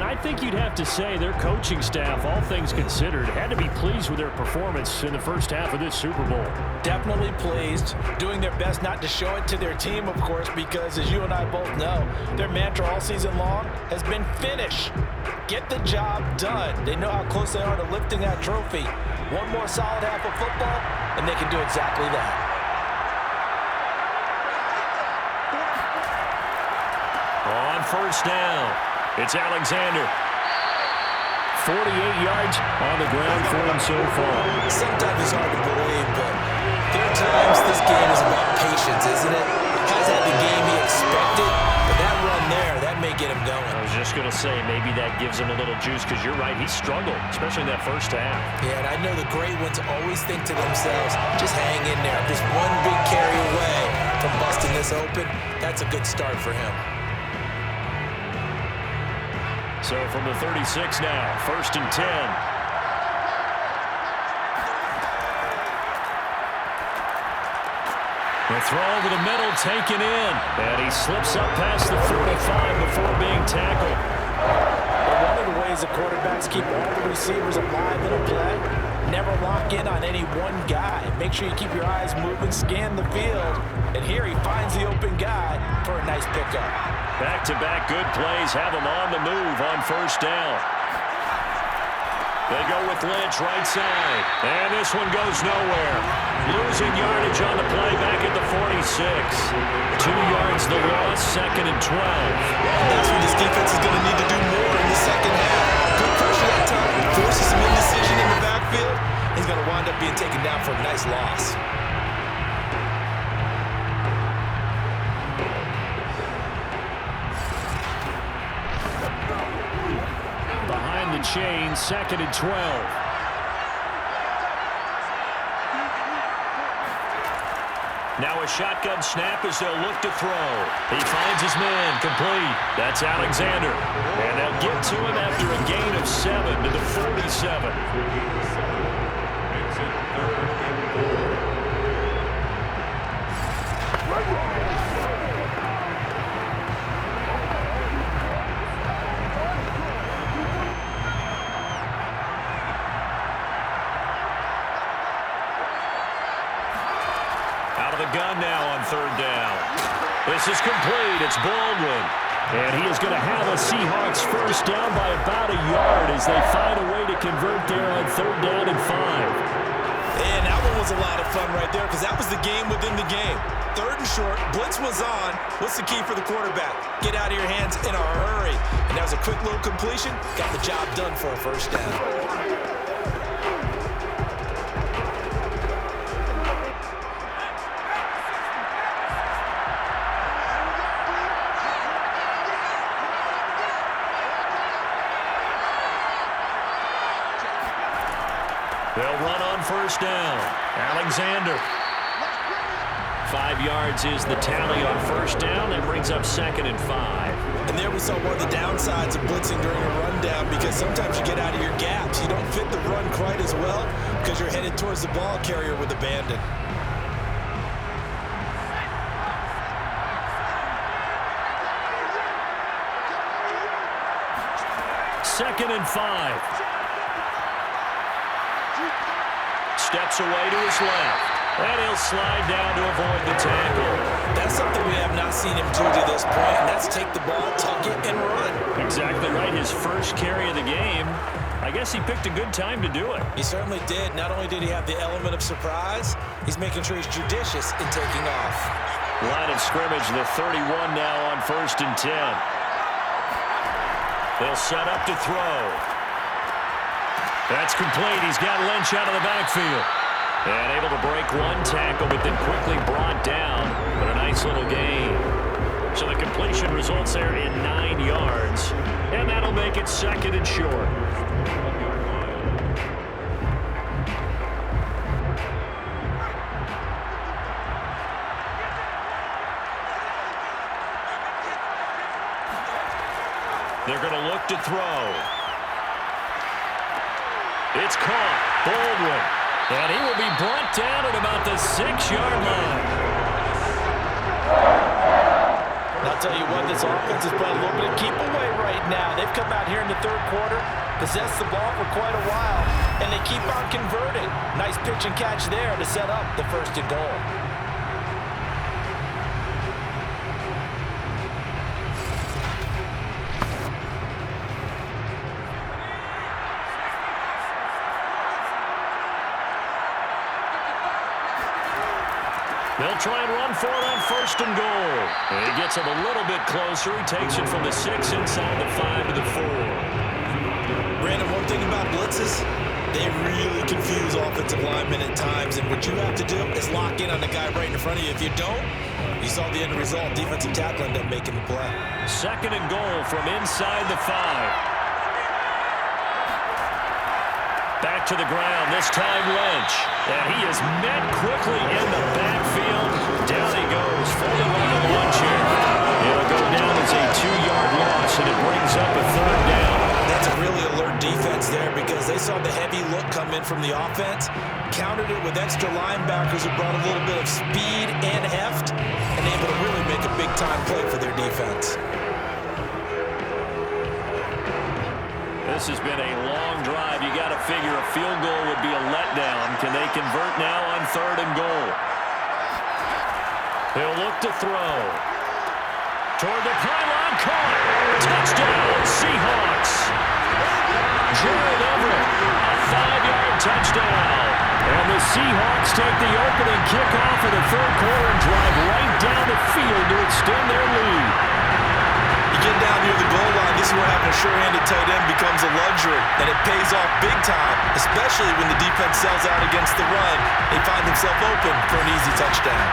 I think you'd have to say their coaching staff, all things considered, had to be pleased with their performance in the first half of this Super Bowl. Definitely pleased, doing their best not to show it to their team, of course, because as you and I both know, their mantra all season long has been finish. Get the job done. They know how close they are to lifting that trophy. One more solid half of football, and they can do exactly that. On first down, it's Alexander. 48 yards on the ground for him so far. Sometimes it's hard to believe, but there are times this game is about patience, isn't it? Has had the game he expected, but that run there, that may get him going. I was just going to say, maybe that gives him a little juice, because you're right, he struggled, especially in that first half. Yeah, and I know the great ones always think to themselves, just hang in there. Just one big carry away from busting this open. That's a good start for him. So from the 36 now, 1st and 10. The throw over the middle, taken in. And he slips up past the 45 before being tackled. But one of the ways the quarterbacks keep all the receivers alive in a play, never lock in on any one guy. Make sure you keep your eyes moving, scan the field. And here he finds the open guy for a nice pickup. Back-to-back good plays have him on the move on first down. They go with Lynch right side. And this one goes nowhere. Losing yardage on the play back at the 46. 2 yards the loss, 2nd and 12. That's when this defense is going to need to do more in the second half. Good pressure that time, forces some indecision in the backfield. He's going to wind up being taken down for a nice loss. Behind the chain, 2nd and 12. Now a shotgun snap as they'll look to throw. He finds his man, complete. That's Alexander. And they'll get to him after a gain of 7 to the 47. Gun now on 3rd down. This is complete. It's Baldwin. And he is going to have a Seahawks first down by about a yard as they find a way to convert there on 3rd down and 5. And that one was a lot of fun right there because that was the game within the game. 3rd and short. Blitz was on. What's the key for the quarterback? Get out of your hands in a hurry. And that was a quick little completion. Got the job done for a first down. They'll run on first down. Alexander. 5 yards is the tally on first down. That brings up 2nd and 5. And there we saw one of the downsides of blitzing during a rundown because sometimes you get out of your gaps. You don't fit the run quite as well because you're headed towards the ball carrier with abandon. Second and 5. Steps away to his left. And he'll slide down to avoid the tackle. That's something we have not seen him do to this point, and that's take the ball, tuck it, and run. Exactly right. His first carry of the game. I guess he picked a good time to do it. He certainly did. Not only did he have the element of surprise, he's making sure he's judicious in taking off. Line of scrimmage, the 31 now on 1st and 10. They'll set up to throw. That's complete. He's got Lynch out of the backfield. And able to break one tackle, but then quickly brought down. But a nice little gain. So the completion results there in 9 yards. And that'll make it 2nd and short. They're going to look to throw. It's caught. Baldwin. And he will be brought down at about the 6-yard line. I'll tell you what, this offense is playing a little bit of keep away right now. They've come out here in the third quarter, possessed the ball for quite a while, and they keep on converting. Nice pitch and catch there to set up the first and goal. They'll try and run for it on first and goal. And he gets it a little bit closer. He takes it from the 6 inside the 5 to the 4. Brandon, one thing about blitzes, they really confuse offensive linemen at times. And what you have to do is lock in on the guy right in front of you. If you don't, you saw the end result. Defensive tackle ended up making the play. Second and goal from inside the 5. Back to the ground, this time Lynch. And he is met quickly in the backfield. Down he goes, fully on the launch here. It'll go down as a 2-yard loss, and it brings up a third down. That's a really alert defense there because they saw the heavy look come in from the offense, countered it with extra linebackers who brought a little bit of speed and heft, and able to really make a big-time play for their defense. This has been a long drive. You got to figure a field goal would be a letdown. Can they convert now on third and goal? He'll look to throw. Toward the pylon, caught. Touchdown, Seahawks. Gerald Everett, a 5-yard touchdown. And the Seahawks take the opening kickoff of the third quarter and drive right down the field to extend their lead. You get down near the goal line, this is where having a sure-handed tight end becomes a luxury, and it pays off big time, especially when the defense sells out against the run. They find themselves open for an easy touchdown.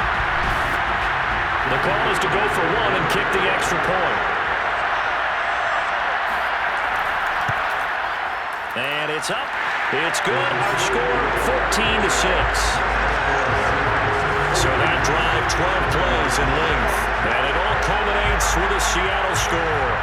The call is to go for one and kick the extra point. And it's up. It's good. Our score, 14-6. So that drive, 12 plays in length. And it all culminates with a Seattle score.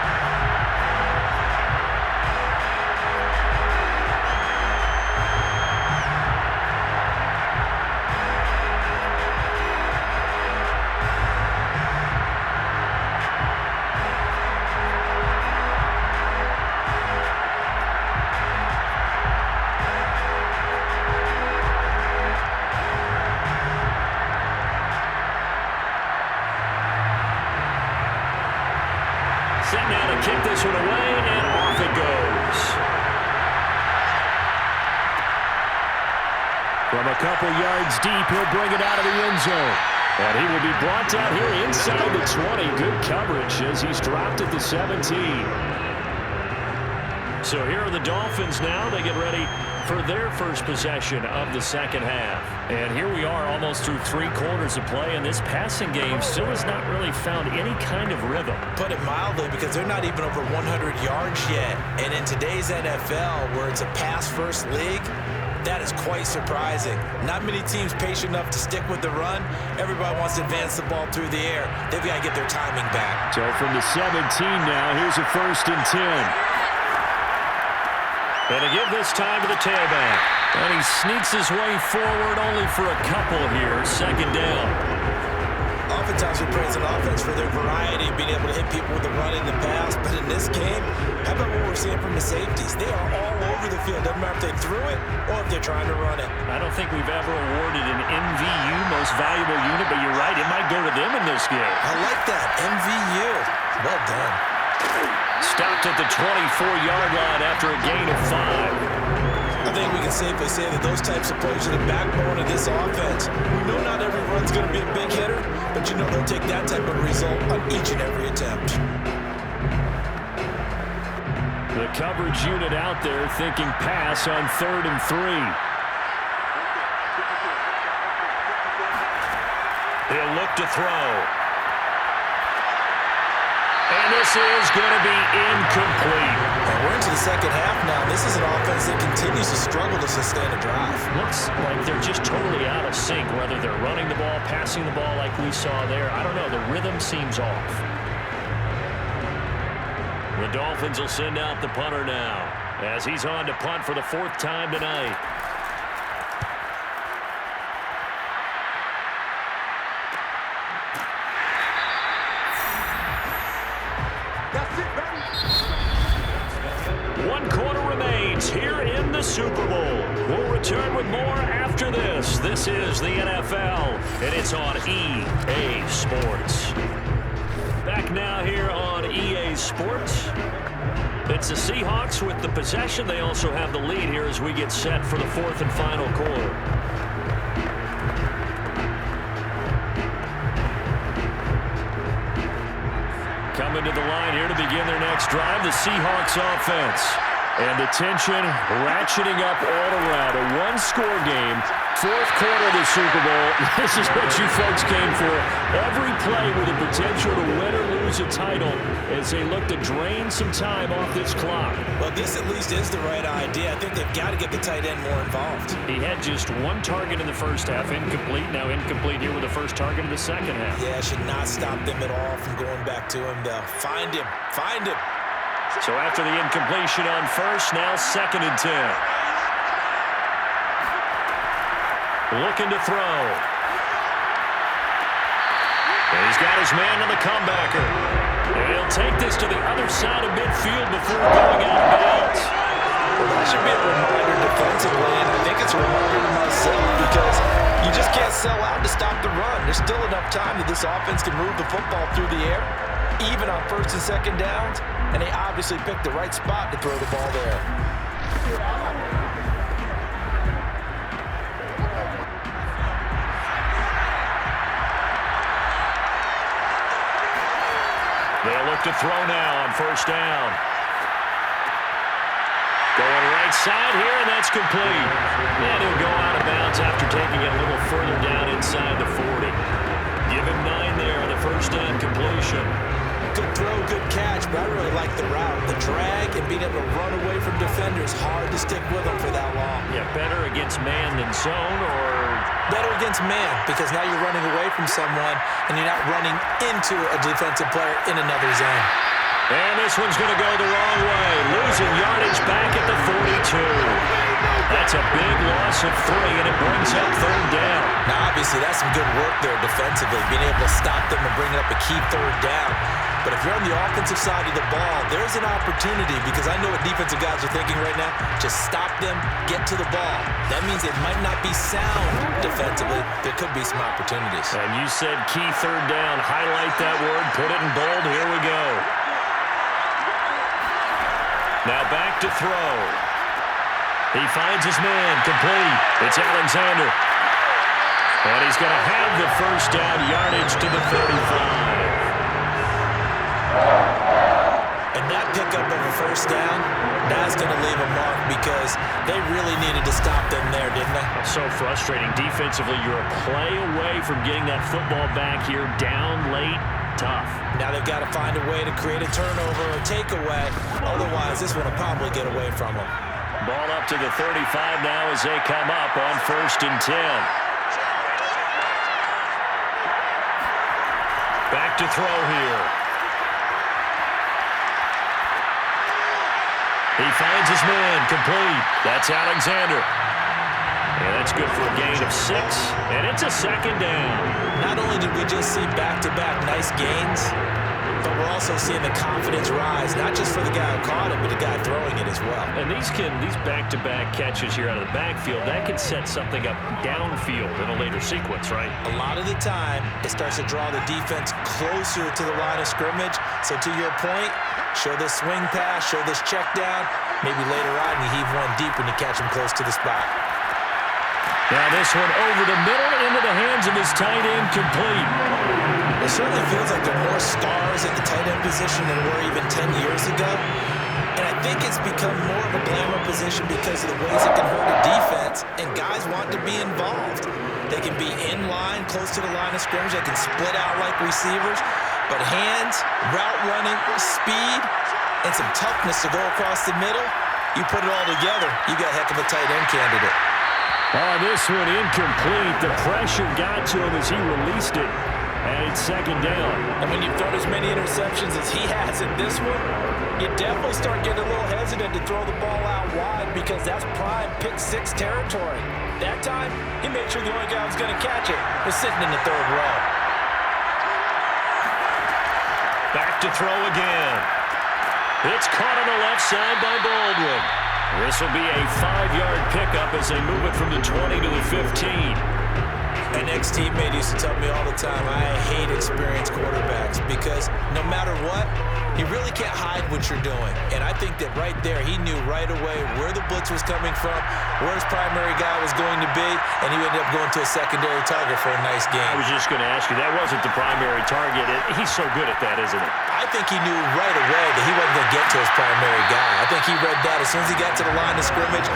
Set now to kick this one away, and off it goes. From a couple yards deep, he'll bring it out of the end zone. And he will be brought down here inside the 20. Good coverage as he's dropped at the 17. So here are the Dolphins now. They get ready for their first possession of the second half. And here we are almost through 3 quarters of play, and this passing game still has not really found any kind of rhythm. Put it mildly, because they're not even over 100 yards yet. And in today's NFL, where it's a pass-first league, that is quite surprising. Not many teams patient enough to stick with the run. Everybody wants to advance the ball through the air. They've got to get their timing back. So from the 17 now, here's a 1st and 10. And to give this time to the tailback. And he sneaks his way forward only for a couple here. 2nd down. Oftentimes we praise an offense for their variety of being able to hit people with the run in the pass. But in this game, how about what we're seeing from the safeties? They are all over the field. Doesn't matter if they threw it or if they're trying to run it. I don't think we've ever awarded an MVU, most valuable unit, but you're right, it might go to them in this game. I like that, MVU. Well done. Stopped at the 24-yard line after a gain of 5. I think we can safely say that those types of plays are the backbone of this offense. We know not every run's going to be a big hitter, but you know they'll take that type of result on each and every attempt. The coverage unit out there thinking pass on 3rd and 3. He'll look to throw. And this is going to be incomplete. And we're into the second half now. This is an offense that continues to struggle to sustain a drive. Looks like they're just totally out of sync, whether they're running the ball, passing the ball like we saw there. I don't know. The rhythm seems off. The Dolphins will send out the punter now as he's on to punt for the 4th time tonight. Blades here in the Super Bowl. We'll return with more after this. This is the NFL, and it's on EA Sports. Back now here on EA Sports. It's the Seahawks with the possession. They also have the lead here as we get set for the fourth and final quarter. Coming to the line here to begin their next drive, the Seahawks offense. And the tension ratcheting up all around. A one-score game, fourth quarter of the Super Bowl. This is what you folks came for. Every play with the potential to win or lose a title as they look to drain some time off this clock. Well, this at least is the right idea. I think they've got to get the tight end more involved. He had just one target in the first half, incomplete. Now incomplete here with the first target in the second half. Yeah, should not stop them at all from going back to him. They'll find him. Find him. So after the incompletion on first, now 2nd and 10. Looking to throw. And he's got his man on the comebacker. And he'll take this to the other side of midfield before going out of bounds. Well, that should be a reminder defensively, and I think it's a reminder to myself because you just can't sell out to stop the run. There's still enough time that this offense can move the football through the air, even on first and second downs, and they obviously picked the right spot to throw the ball there. They'll look to throw now on first down. Going right side here, and that's complete. And he'll go out of bounds after taking it a little further down inside the 40. Give him 9 there on the first down completion. Good throw, good catch, but I really like the route. The drag and being able to run away from defenders, hard to stick with them for that long. Yeah, better against man than zone, or? Better against man, because now you're running away from someone and you're not running into a defensive player in another zone. And this one's going to go the wrong way. Losing yardage back at the 42. That's a big loss of 3, and it brings up 3rd down. Now, obviously, that's some good work there defensively, being able to stop them and bring up a key 3rd down. But if you're on the offensive side of the ball, there's an opportunity, because I know what defensive guys are thinking right now. Just stop them, get to the ball. That means it might not be sound defensively. There could be some opportunities. And you said key 3rd down. Highlight that word. Put it in bold. Here we go. Now back to throw. He finds his man. Complete. It's Alexander. And he's going to have the first down, yardage to the 35. And that pickup of a first down, that's going to leave a mark because they really needed to stop them there, didn't they? So frustrating. Defensively, you're a play away from getting that football back here. Down late, tough. Now they've got to find a way to create a turnover or takeaway. Otherwise, this one will probably get away from them. Ball up to the 35 now as they come up on 1st and 10. Back to throw here. He finds his man. Complete. That's Alexander. And that's good for a gain of 6. And it's a 2nd down. Not only did we just see back-to-back nice gains, but we're also seeing the confidence rise, not just for the guy who caught it, but the guy throwing it as well. And these back-to-back catches here out of the backfield, that can set something up downfield in a later sequence, right? A lot of the time, it starts to draw the defense closer to the line of scrimmage. So to your point, show this swing pass, show this check down. Maybe later on, you heave one deep when you catch him close to the spot. Now this one over the middle into the hands of his tight end, complete. It certainly feels like there are more stars at the tight end position than were even 10 years ago. And I think it's become more of a glamour position because of the ways it can hurt a defense, and guys want to be involved. They can be in line, close to the line of scrimmage. They can split out like receivers. But hands, route running, speed, and some toughness to go across the middle, you put it all together, you got a heck of a tight end candidate. Oh, this one incomplete. The pressure got to him as he released it. And it's 2nd down. And when you've thrown as many interceptions as he has in this one, you definitely start getting a little hesitant to throw the ball out wide because that's prime pick 6 territory. That time, he made sure the only guy who was going to catch it was sitting in the 3rd row. Back to throw again. It's caught on the left side by Baldwin. This will be a 5-yard pickup as they move it from the 20 to the 15. An ex-teammate used to tell me all the time, I hate experienced quarterbacks because no matter what, he really can't hide what you're doing. And I think that right there, he knew right away where the blitz was coming from, where his primary guy was going to be, and he ended up going to a secondary target for a nice game. I was just going to ask you, that wasn't the primary target. He's so good at that, isn't he? I think he knew right away that he wasn't going to get to his primary guy. I think he read that as soon as he got to the line of scrimmage,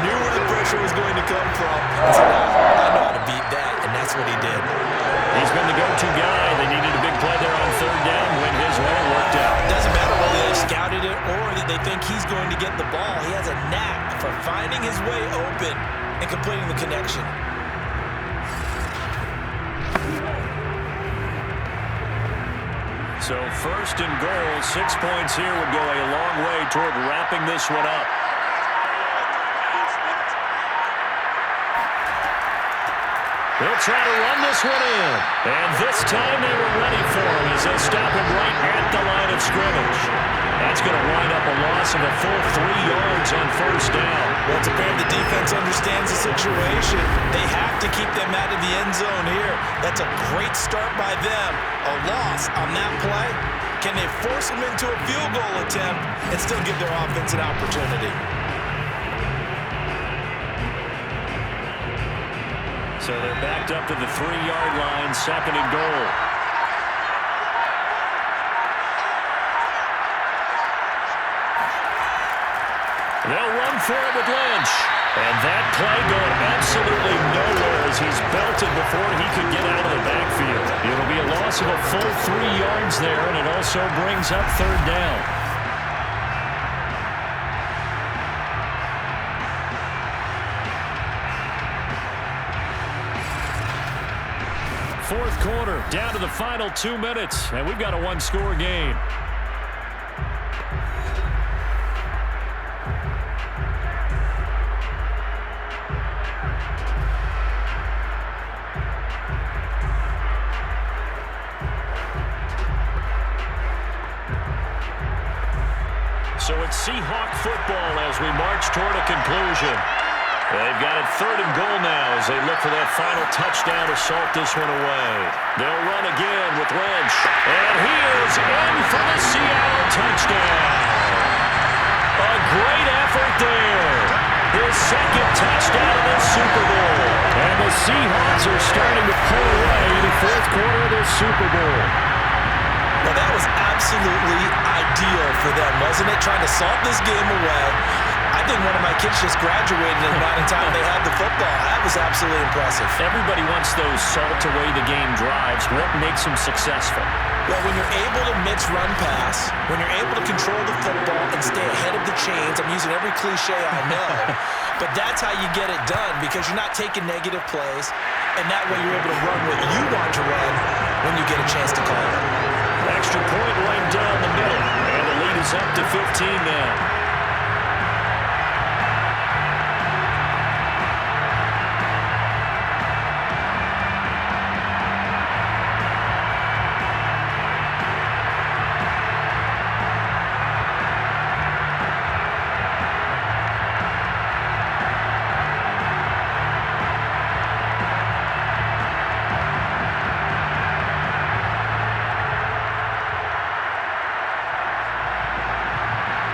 knew where the pressure was going to come from, and said, I know how to beat that, and that's what he did. He's been the go-to guy. They needed a big play there on 3rd down. Went his way, worked out. Doesn't matter whether they scouted it or that they think he's going to get the ball. He has a knack for finding his way open and completing the connection. So 1st and goal, 6 points here would go a long way toward wrapping this one up. They'll try to run this one in. And this time they were ready for him as they'll stop him right at the line of scrimmage. That's going to wind up a loss of a full 3 yards on 1st down. Well, it's apparent the defense understands the situation. They have to keep them out of the end zone here. That's a great start by them. A loss on that play. Can they force them into a field goal attempt and still give their offense an opportunity? So they're backed up to the 3-yard line, 2nd and goal. They'll run for it with Lynch. And that play going absolutely nowhere as he's belted before he could get out of the backfield. It'll be a loss of a full 3 yards there, and it also brings up 3rd down. 4th quarter, down to the final 2 minutes, and we've got a 1-score game. So it's Seahawk football as we march toward a conclusion. They've got it 3rd and goal now as they look for that final touchdown to salt this one away. They'll run again with Lynch. And he is in for the Seattle touchdown. A great effort there. His 2nd touchdown of the Super Bowl. And the Seahawks are starting to pull away in the 4th quarter of this Super Bowl. Well, that was absolutely ideal for them, wasn't it? Trying to salt this game away. I think one of my kids just graduated in the amount of time they had the football. That was absolutely impressive. Everybody wants those salt-away-the-game drives. What makes them successful? Well, when you're able to mix run-pass, when you're able to control the football and stay ahead of the chains, I'm using every cliche I know, but that's how you get it done because you're not taking negative plays, and that way you're able to run what you want to run when you get a chance to call it. Extra point right down the middle, and the lead is up to 15 now.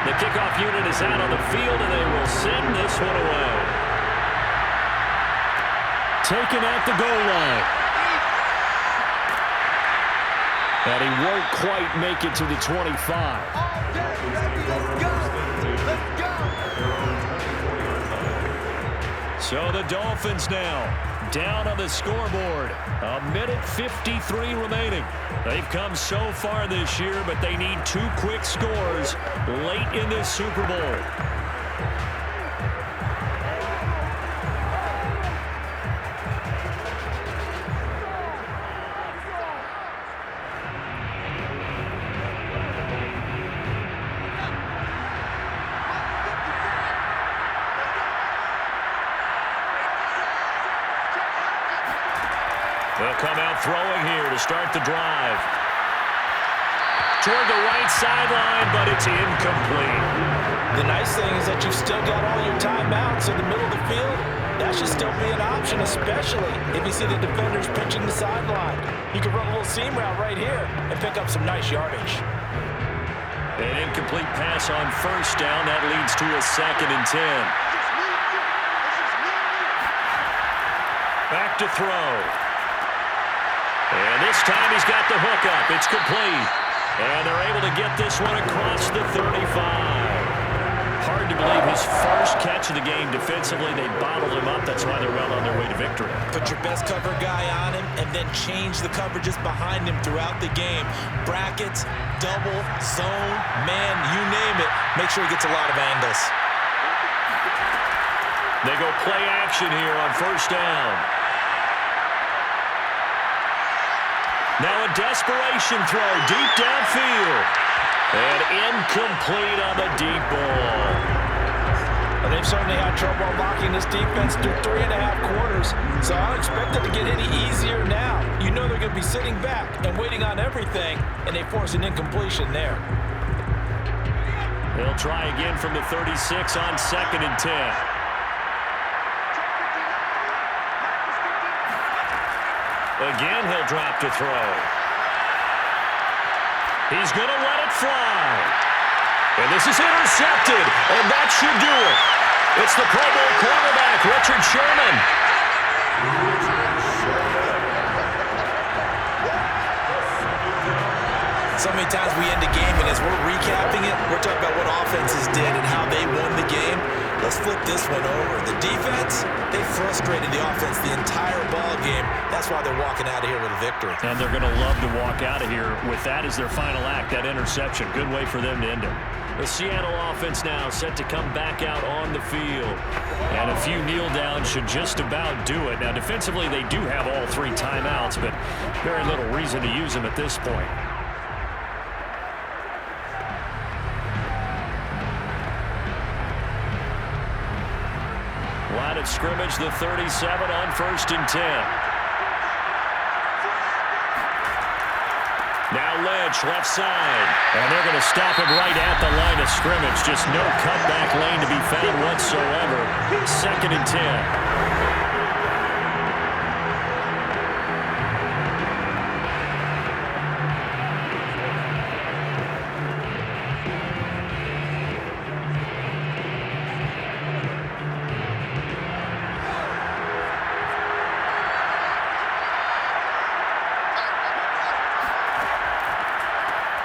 The kickoff unit is out on the field, and they will send this one away. Taken at the goal line. And he won't quite make it to the 25. So the Dolphins now down on the scoreboard. 1:53 remaining. They've come so far this year, but they need 2 quick scores late in this Super Bowl. They'll come out throwing here to start the drive. Toward the right sideline, but it's incomplete. The nice thing is that you've still got all your timeouts in the middle of the field. That should still be an option, especially if you see the defenders pitching the sideline. You can run a little seam route right here and pick up some nice yardage. An incomplete pass on first down. That leads to a 2nd and 10. Back to throw. And this time he's got the hook up. It's complete. And they're able to get this one across the 35. Hard to believe his first catch of the game defensively. They bottled him up. That's why they're well on their way to victory. Put your best cover guy on him and then change the coverages behind him throughout the game. Brackets, double, zone, man, you name it. Make sure he gets a lot of angles. They go play action here on first down. Now a desperation throw deep downfield. And incomplete on the deep ball. Well, they've certainly had trouble unlocking this defense through 3.5 quarters, so I don't expect it to get any easier now. You know they're going to be sitting back and waiting on everything, and they force an incompletion there. They'll try again from the 36 on 2nd and 10. Again, he'll drop to throw. He's going to let it fly. And this is intercepted, and that should do it. It's the Pro Bowl quarterback, Richard Sherman. So many times we end a game, and as we're recapping it, we're talking about what offenses did and how they won the game. Let's flip this one over. The defense, they frustrated the offense the entire ball game. That's why they're walking out of here with a victory. And they're going to love to walk out of here with that as their final act, that interception. Good way for them to end it. The Seattle offense now set to come back out on the field. And a few kneel downs should just about do it. Now, defensively, they do have all 3 timeouts, but very little reason to use them at this point. Line of scrimmage, the 37 on 1st and 10. Now Lynch, left side. And they're going to stop him right at the line of scrimmage. Just no cutback lane to be found whatsoever. 2nd and 10.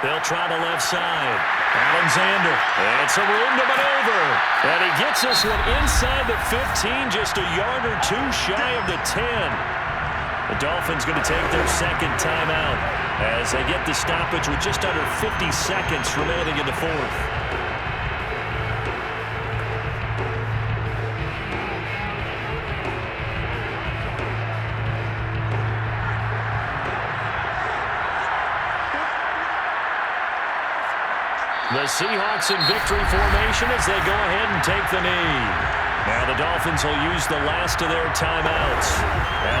They'll try the left side. Alexander. And some room to maneuver. And he gets this one inside the 15, just a yard or 2 shy of the 10. The Dolphins going to take their 2nd timeout as they get the stoppage with just under 50 seconds remaining in the 4th. The Seahawks in victory formation as they go ahead and take the knee. Now the Dolphins will use the last of their timeouts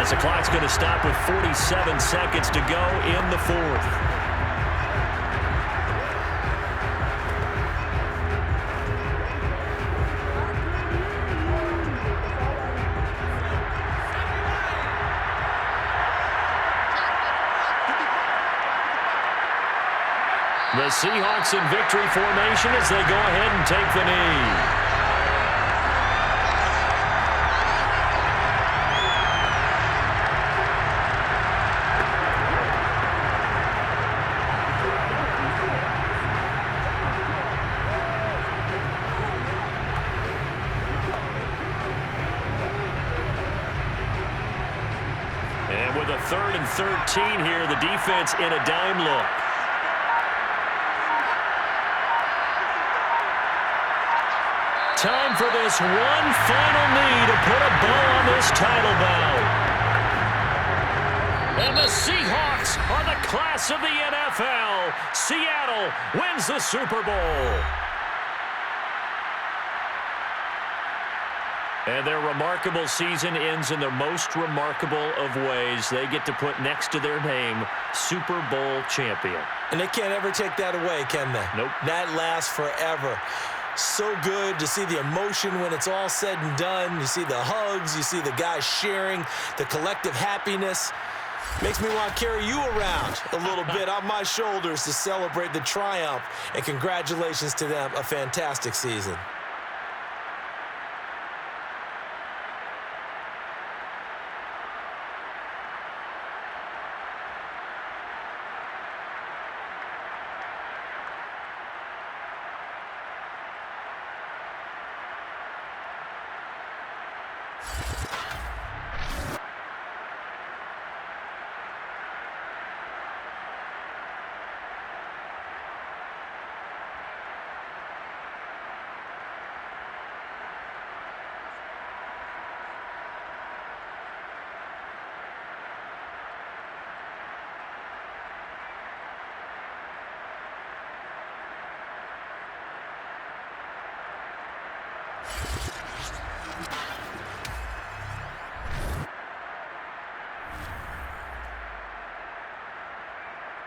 as the clock's going to stop with 47 seconds to go in the 4th. The Seahawks in victory formation as they go ahead and take the knee. And with a 3rd and 13 here, the defense in a dime look. Time for this one final knee to put a bow on this title bout. And the Seahawks are the class of the NFL. Seattle wins the Super Bowl. And their remarkable season ends in the most remarkable of ways. They get to put next to their name, Super Bowl champion. And they can't ever take that away, can they? Nope. That lasts forever. So good to see the emotion when it's all said and done. You see the hugs, you see the guys sharing, the collective happiness. Makes me want to carry you around a little bit on my shoulders to celebrate the triumph. And congratulations to them, a fantastic season.